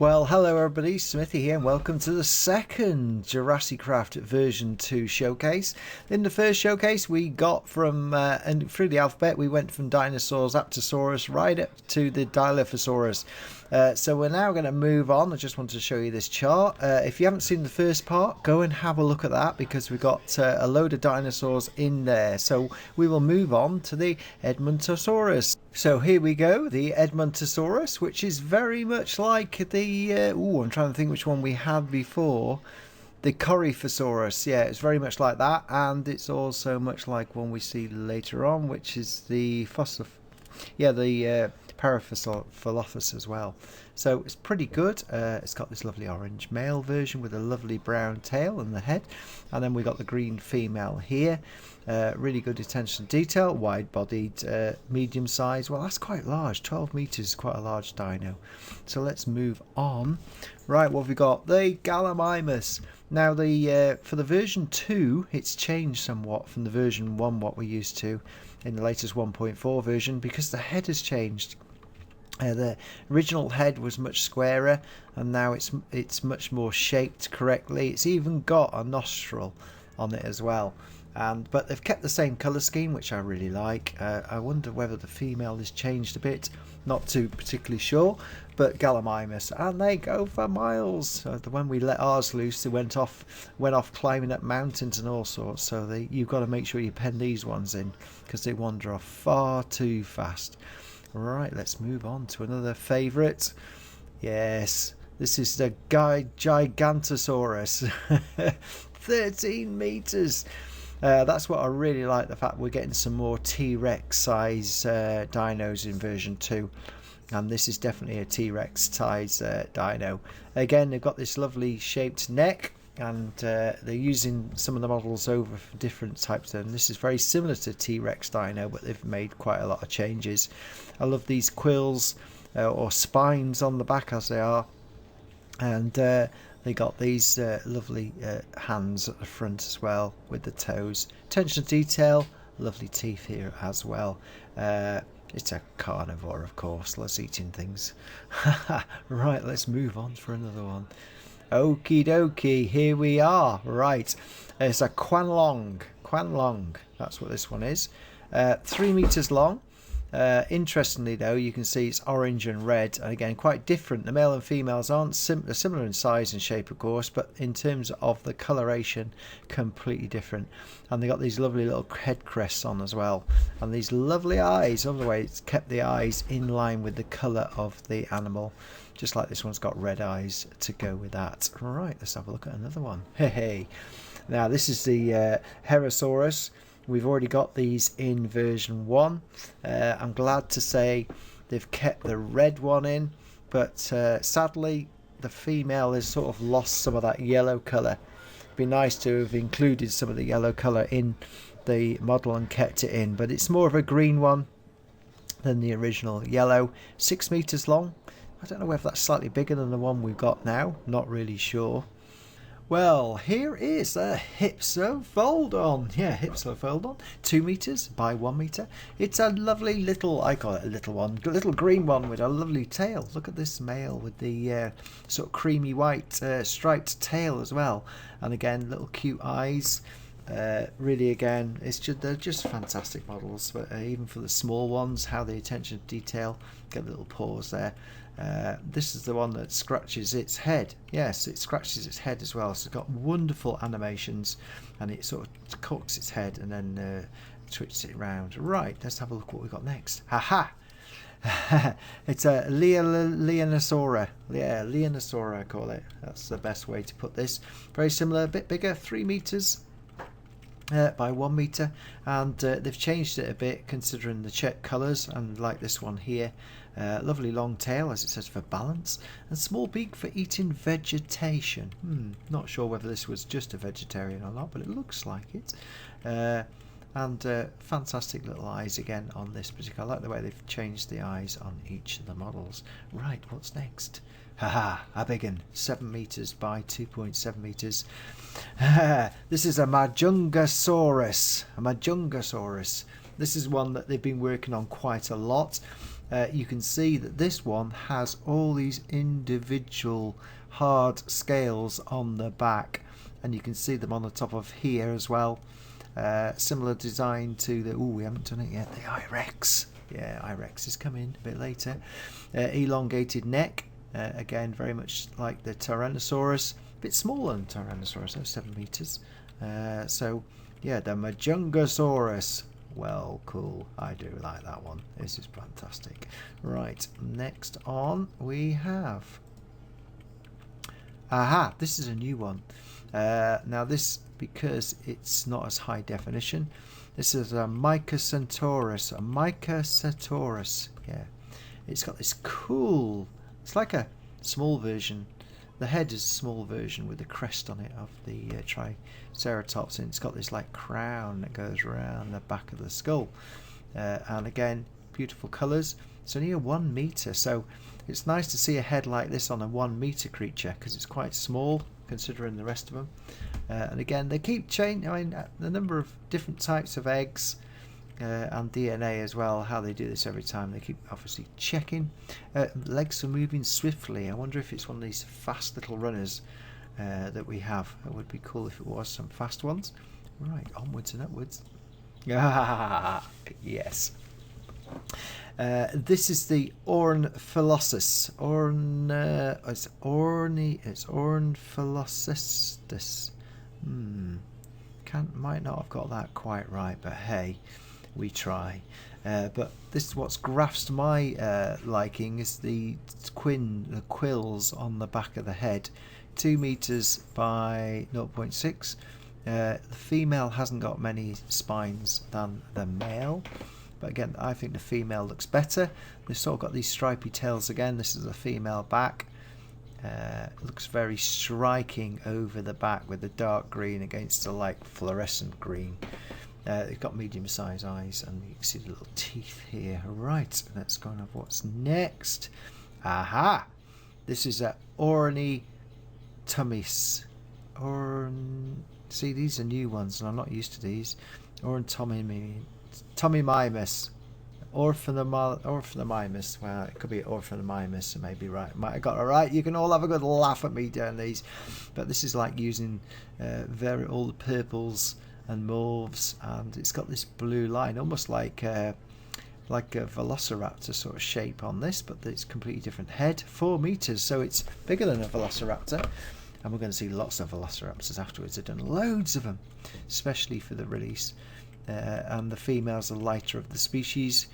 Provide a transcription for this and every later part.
Well, hello everybody, Smithy here and welcome to the second Jurassicraft version 2 showcase. In the first showcase we got from, and through the alphabet, we went from Dinosaurs, Raptosaurus, right up to the Dilophosaurus. So we're now going to move on. I just wanted to show you this chart. If you haven't seen the first part, go and have a look at that because we've got a load of dinosaurs in there. So we will move on to the Edmontosaurus. So here we go, the Edmontosaurus, which is very much like the, I'm trying to think which one we had before. The Coryphosaurus, yeah, it's very much like that. And it's also much like one we see later on, which is the Parasaurolophus as well. So it's pretty good. It's got this lovely orange male version with a lovely brown tail and the head. And then we got the green female here. Really good attention to detail, wide-bodied, medium size. Well, that's quite large. 12 meters is quite a large dino. So let's move on. Right, what have we got? The Gallimimus. Now, for the version 2, it's changed somewhat from the version 1, what we're used to in the latest 1.4 version, because the head has changed. The original head was much squarer, and now it's much more shaped correctly. It's even got a nostril on it as well. But they've kept the same colour scheme, which I really like. I wonder whether the female has changed a bit. Not too particularly sure. But Gallimimus, and they go for miles. When we let ours loose, they went off climbing up mountains and all sorts. So you've got to make sure you pen these ones in because they wander off far too fast. Right, let's move on to another favourite. Yes, this is the Gigantasaurus. 13 meters. That's what I really like, the fact we're getting some more T-Rex size dinos in version 2. And this is definitely a T-Rex size dino. Again, they've got this lovely shaped neck, and they're using some of the models over for different types. And this is very similar to T-Rex dino, but they've made quite a lot of changes. I love these quills or spines on the back as they are. And they got these lovely hands at the front as well with the toes. Attention to detail, lovely teeth here as well. It's a carnivore, of course, loves eating things. Right, let's move on for another one. Okie dokie, here we are. Right, it's a Quanlong. That's what this one is. 3 meters long. Interestingly though, you can see it's orange and red, and again quite different. The male and females aren't similar in size and shape, of course, but in terms of the coloration, completely different. And they got these lovely little head crests on as well, and these lovely eyes. All the way it's kept the eyes in line with the colour of the animal, just like this one's got red eyes to go with that. Right, let's have a look at another one. Hey, now this is the Hare Asaurus. We've already got these in version 1. I'm glad to say they've kept the red one in, but sadly the female has sort of lost some of that yellow colour. It'd be nice to have included some of the yellow colour in the model and kept it in, but it's more of a green one than the original yellow. 6 meters long. I don't know whether that's slightly bigger than the one we've got now, not really sure. Well, here is a Hypsopholdon. Yeah, Hypsopholdon. 2 meters by 1 meter. It's a lovely little, I call it a little one, a little green one with a lovely tail. Look at this male with the sort of creamy white striped tail as well. And again, little cute eyes. Really, again, they're just fantastic models. But even for the small ones, how the attention to detail, get little paws there. This is the one that scratches its head. Yes, it scratches its head as well. So it's got wonderful animations, and it sort of cocks its head and then twitches it around. Right, let's have a look what we've got next. Ha! It's a Leonosaura. Yeah, Leonosaura I call it. That's the best way to put this. Very similar, a bit bigger, 3 meters. By 1 meter, and they've changed it a bit considering the check colours, and like this one here, lovely long tail as it says for balance, and small beak for eating vegetation. Not sure whether this was just a vegetarian or not, but it looks like it. And fantastic little eyes again on this particular. I like the way they've changed the eyes on each of the models. Right, what's next? Haha, a big one. 7 meters by 2.7 meters. This is a Majungasaurus. This is one that they've been working on quite a lot. you can see that this one has all these individual hard scales on the back, and you can see them on the top of here as well. Similar design to the, we haven't done it yet, the I-Rex. Yeah, I-Rex is coming a bit later. Elongated neck, again very much like the Tyrannosaurus, a bit smaller than Tyrannosaurus, though, 7 meters. So yeah, the Majungasaurus. Well, cool. I do like that one. This is fantastic. Right, next on we have... Aha, this is a new one. Now this, because it's not as high definition, this is a Mycosaurus. A Mycosaurus. Yeah. It's got this cool... It's like a small version. The head is a small version with the crest on it of the Triceratops, and it's got this like crown that goes around the back of the skull. And again, beautiful colours. It's only a 1 meter, so it's nice to see a head like this on a 1 meter creature because it's quite small considering the rest of them. And again, they keep changing. I mean, the number of different types of eggs and DNA as well, how they do this every time. They keep obviously checking. Legs are moving swiftly. I wonder if it's one of these fast little runners that we have. It would be cool if it was some fast ones. Right, onwards and upwards. Yes. This is the Ornitholophus. It's Ornitholophus. Might not have got that quite right, but hey, we try. But this is what's grasped my liking is the quills on the back of the head, 2 meters by 0.6. The female hasn't got many spines than the male, but again, I think the female looks better. They've sort of got these stripy tails again. This is a female back. Looks very striking over the back with the dark green against the like fluorescent green. They've got medium-sized eyes, and you can see the little teeth here. Right, let's go on to what's next. Aha! This is a Ornithomimus. See, these are new ones, and I'm not used to these. Ornithomimus. Ornithomimus. Well, it could be Ornithomimus, maybe right. Might have got it right. You can all have a good laugh at me doing these, but this is like using all the purples and mauves, and it's got this blue line, almost like a Velociraptor sort of shape on this, but it's completely different head. 4 meters, so it's bigger than a Velociraptor, and we're going to see lots of Velociraptors afterwards. I've done loads of them, especially for the release. And the females are lighter of the species,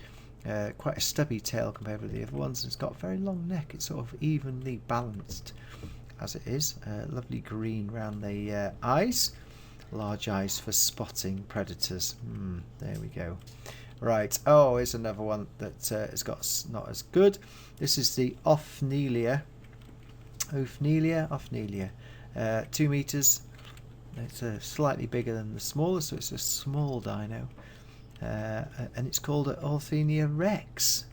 quite a stubby tail compared with the other ones. It's got a very long neck. It's sort of evenly balanced as it is. Lovely green around the eyes, large eyes for spotting predators. There we go. Right, here's another one that has got not as good. This is the Ophnelia. 2 meters. It's slightly bigger than the smallest, so it's a small dino, and it's called an Orthenia rex.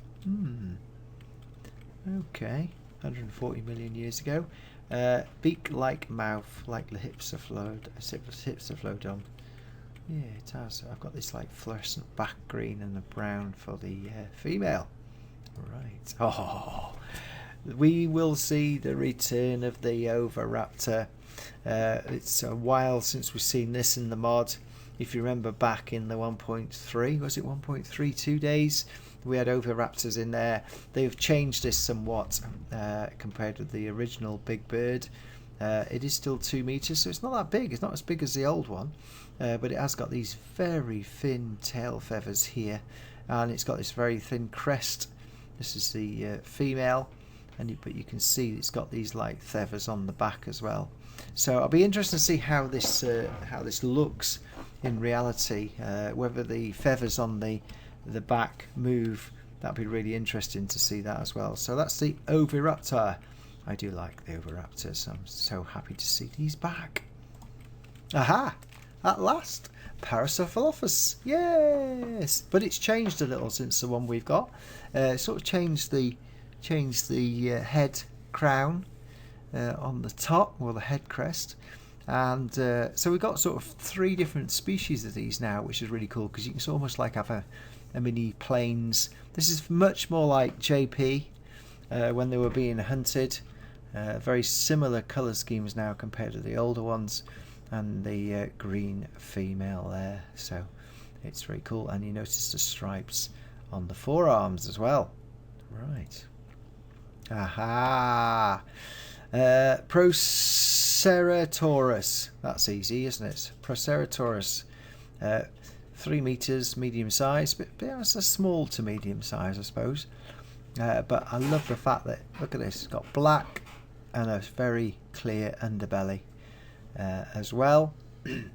Okay, 140 million years ago. Beak-like mouth, like the Hypsilophodon. Yeah, it has. I've got this like fluorescent back green and the brown for the female. Right. We will see the return of the Oviraptor. It's a while since we've seen this in the mod. If you remember back in the 1.3, was it 1.32 days, we had Oviraptors in there. They've changed this somewhat compared with the original big bird. It is still 2 meters, so it's not that big. It's not as big as the old one, but it has got these very thin tail feathers here, and it's got this very thin crest. This is the female, but you can see it's got these like feathers on the back as well. So I'll be interested to see how this looks in reality, whether the feathers on the back move. That'd be really interesting to see that as well. So that's the Oviraptor. I do like the Oviraptors. I'm so happy to see these back. Aha! At last, Parasaurolophus. Yes, but it's changed a little since the one we've got. Sort of changed the head crown on the top, or the head crest, and so we've got sort of 3 different species of these now, which is really cool because you can almost like have a mini planes. This is much more like JP when they were being hunted. Very similar colour schemes now compared to the older ones, and the green female there, so it's very cool. And you notice the stripes on the forearms as well. Right. Aha! Procera Taurus. That's easy, isn't it? Procera Taurus. 3 meters, medium size, but it's a small to medium size, I suppose. But I love the fact that, look at this, it's got black and a very clear underbelly as well.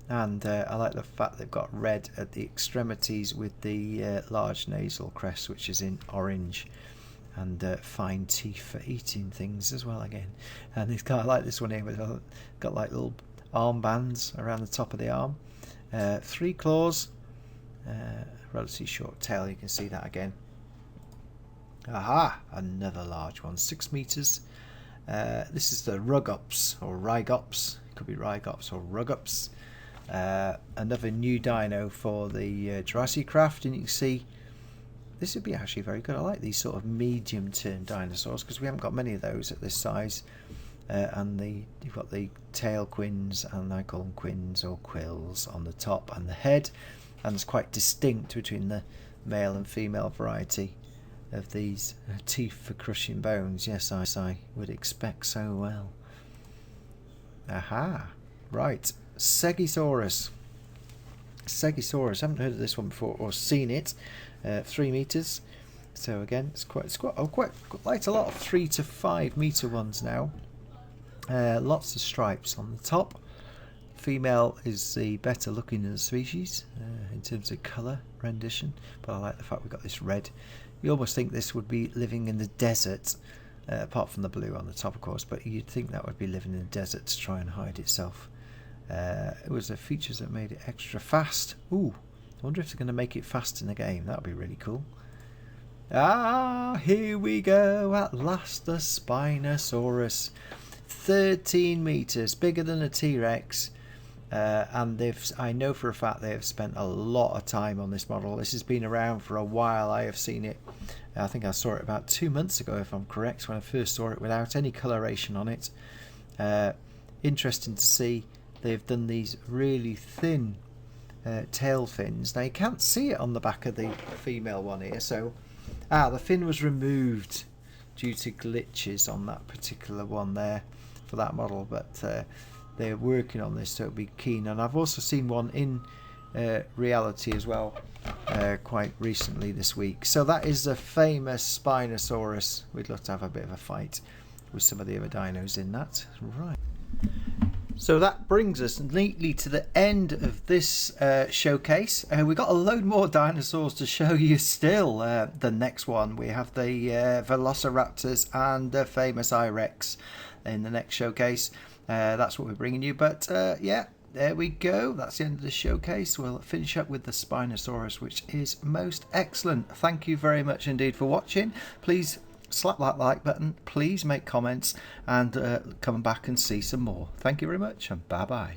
And I like the fact they've got red at the extremities with the large nasal crest, which is in orange, and fine teeth for eating things as well again. And it's kind of like this one here, with got like little armbands around the top of the arm. 3 claws, relatively short tail, you can see that again. Aha, another large one, 6 meters. This is the Rugops or Rygops. It could be Rygops or Rugops. Another new dino for the Jurassicraft, and you can see this would be actually very good. I like these sort of medium-term dinosaurs because we haven't got many of those at this size. And you've got the tail quins, and I call them quins or quills, on the top and the head, and it's quite distinct between the male and female variety of these teeth for crushing bones. Yes, I would expect so well. Aha, right, Stegosaurus. Stegosaurus, I haven't heard of this one before or seen it. 3 meters, so again it's quite a lot of 3 to 5 meter ones now. Lots of stripes on the top. Female is the better looking of the species in terms of colour rendition, but I like the fact we've got this red. You almost think this would be living in the desert, apart from the blue on the top of course, but you'd think that would be living in the desert to try and hide itself. It was the features that made it extra fast. Ooh, I wonder if they're going to make it fast in the game. That would be really cool. Ah, here we go, at last, the Spinosaurus. 13 meters, bigger than a T-Rex, and I know for a fact they have spent a lot of time on this model. This has been around for a while. I have seen it, I think I saw it about 2 months ago if I'm correct, when I first saw it without any coloration on it. Interesting to see they've done these really thin tail fins. Now you can't see it on the back of the female one here, so the fin was removed due to glitches on that particular one there for that model, but they're working on this, so it'll be keen. And I've also seen one in reality as well quite recently this week. So that is the famous Spinosaurus. We'd love to have a bit of a fight with some of the other dinos in that. Right. So that brings us neatly to the end of this showcase. We've got a load more dinosaurs to show you still. The next one, we have the Velociraptors and the famous I-Rex in the next showcase. That's what we're bringing you. But yeah, there we go. That's the end of the showcase. We'll finish up with the Spinosaurus, which is most excellent. Thank you very much indeed for watching. Please slap that like button, please make comments, and come back and see some more. Thank you very much, and bye bye.